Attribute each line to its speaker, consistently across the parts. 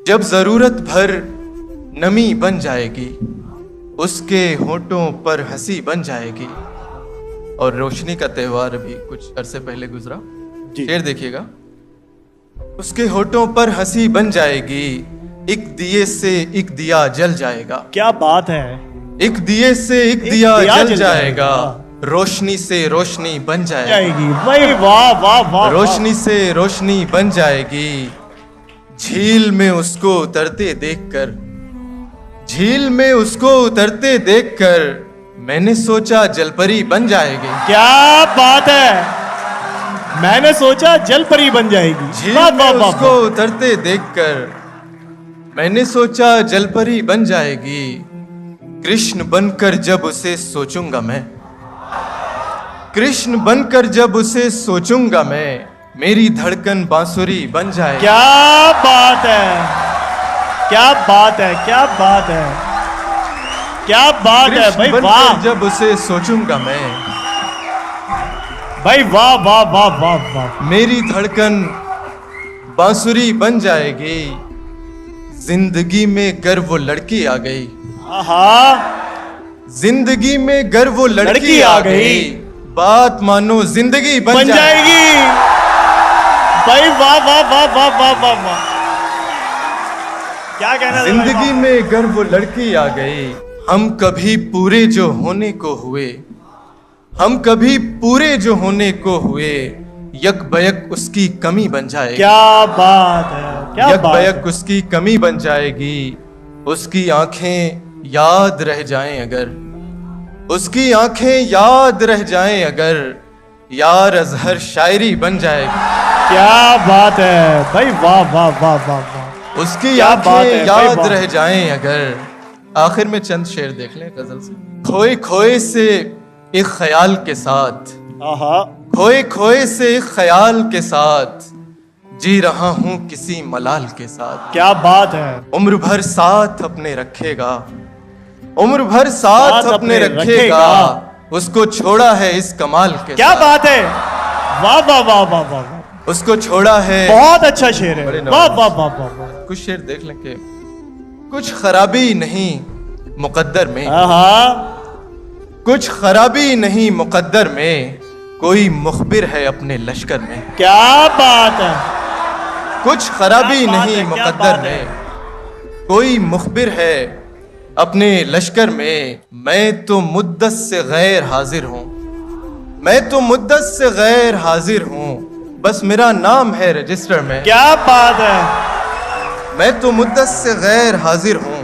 Speaker 1: जब जरूरत भर नमी बन जाएगी, उसके होठों पर हंसी बन जाएगी। और रोशनी का त्योहार भी कुछ अरसे पहले गुजरा, शेर देखिएगा। उसके होठों पर हंसी बन जाएगी, एक दिए से एक दिया जल जाएगा।
Speaker 2: क्या बात है।
Speaker 1: एक दिए से एक दिया जल जाएगा, रोशनी से रोशनी बन जाएगी।
Speaker 2: भाई वाह वाह वाह।
Speaker 1: रोशनी से रोशनी बन जाएगी। झील में उसको उतरते देखकर, झील में उसको उतरते देखकर मैंने सोचा जलपरी बन जाएगी।
Speaker 2: क्या बात है, मैंने सोचा जलपरी बन जाएगी।
Speaker 1: झील में उसको उतरते देखकर मैंने सोचा जलपरी बन जाएगी। कृष्ण बनकर जब उसे सोचूंगा मैं, कृष्ण बनकर जब उसे सोचूंगा मैं, मेरी धड़कन बांसुरी बन जाएगी।
Speaker 2: क्या बात है, क्या बात है, क्या बात है, क्या बात है भाई वाह।
Speaker 1: जब उसे सोचूंगा मैं,
Speaker 2: भाई वाह वाह वाह वाह वाह।
Speaker 1: मेरी धड़कन बांसुरी बन जाएगी। जिंदगी में गर वो लड़की आ गई, जिंदगी में गर वो लड़की आ गई, बात मानो जिंदगी बन
Speaker 2: जाएगी। भाई वाह वाह वाह वाह वाह वाह वाह। क्या कहना,
Speaker 1: जिंदगी में गर वो लड़की आ गई। हम कभी पूरे जो होने को हुए, हम कभी पूरे जो होने को हुए, यक बयक उसकी कमी बन जाएगी।
Speaker 2: क्या बात है, क्या
Speaker 1: यक
Speaker 2: बात
Speaker 1: बयक
Speaker 2: है।
Speaker 1: उसकी कमी बन जाएगी। उसकी आंखें याद रह जाएं अगर, उसकी आंखें याद रह जाएं अगर, यार अजहर शायरी बन जाएगी।
Speaker 2: क्या बात है भाई वाह वाह वाह वाह वाह।
Speaker 1: उसकी आंखें याद रह जाएं अगर। आखिर में चंद शेर देख लें गजल से। खोए खोए से एक ख्याल के साथ, खोए खोए से एक ख्याल के साथ, जी रहा हूं किसी मलाल के साथ।
Speaker 2: क्या बात है।
Speaker 1: उम्र भर साथ अपने रखेगा, उम्र भर साथ अपने रखेगा, उसको छोड़ा है इस कमाल के।
Speaker 2: क्या बात है, वाह वाह वाह वाह वाह।
Speaker 1: उसको छोड़ा है।
Speaker 2: बहुत अच्छा शेर है, वाह वाह वाह वाह।
Speaker 1: कुछ शेर देख लें कि कुछ खराबी नहीं मुकद्दर में, कुछ खराबी नहीं मुकद्दर में, कोई मुखबिर है अपने लश्कर में।
Speaker 2: क्या बात है।
Speaker 1: कुछ खराबी नहीं मुकद्दर में, कोई मुखबिर है अपने लश्कर में। मैं तो मुद्दत से गैर हाजिर हूँ, मैं तो मुद्दत से गैर हाजिर हूँ, बस मेरा नाम है रजिस्टर में।
Speaker 2: क्या बात है।
Speaker 1: मैं तो मुद्दत से गैर हाजिर हूँ,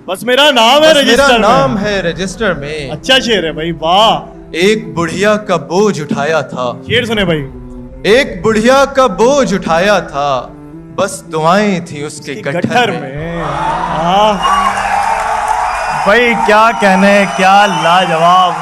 Speaker 2: बस मेरा नाम है रजिस्टर में।
Speaker 1: मेरा नाम है रजिस्टर में।
Speaker 2: अच्छा शेर है भाई वाह।
Speaker 1: एक बुढ़िया का बोझ उठाया था,
Speaker 2: शेर सुने भाई।
Speaker 1: एक बुढ़िया का बोझ उठाया था, बस दुआएं थी उसके गट्ठर में।
Speaker 2: भाई क्या कहने, क्या लाजवाब।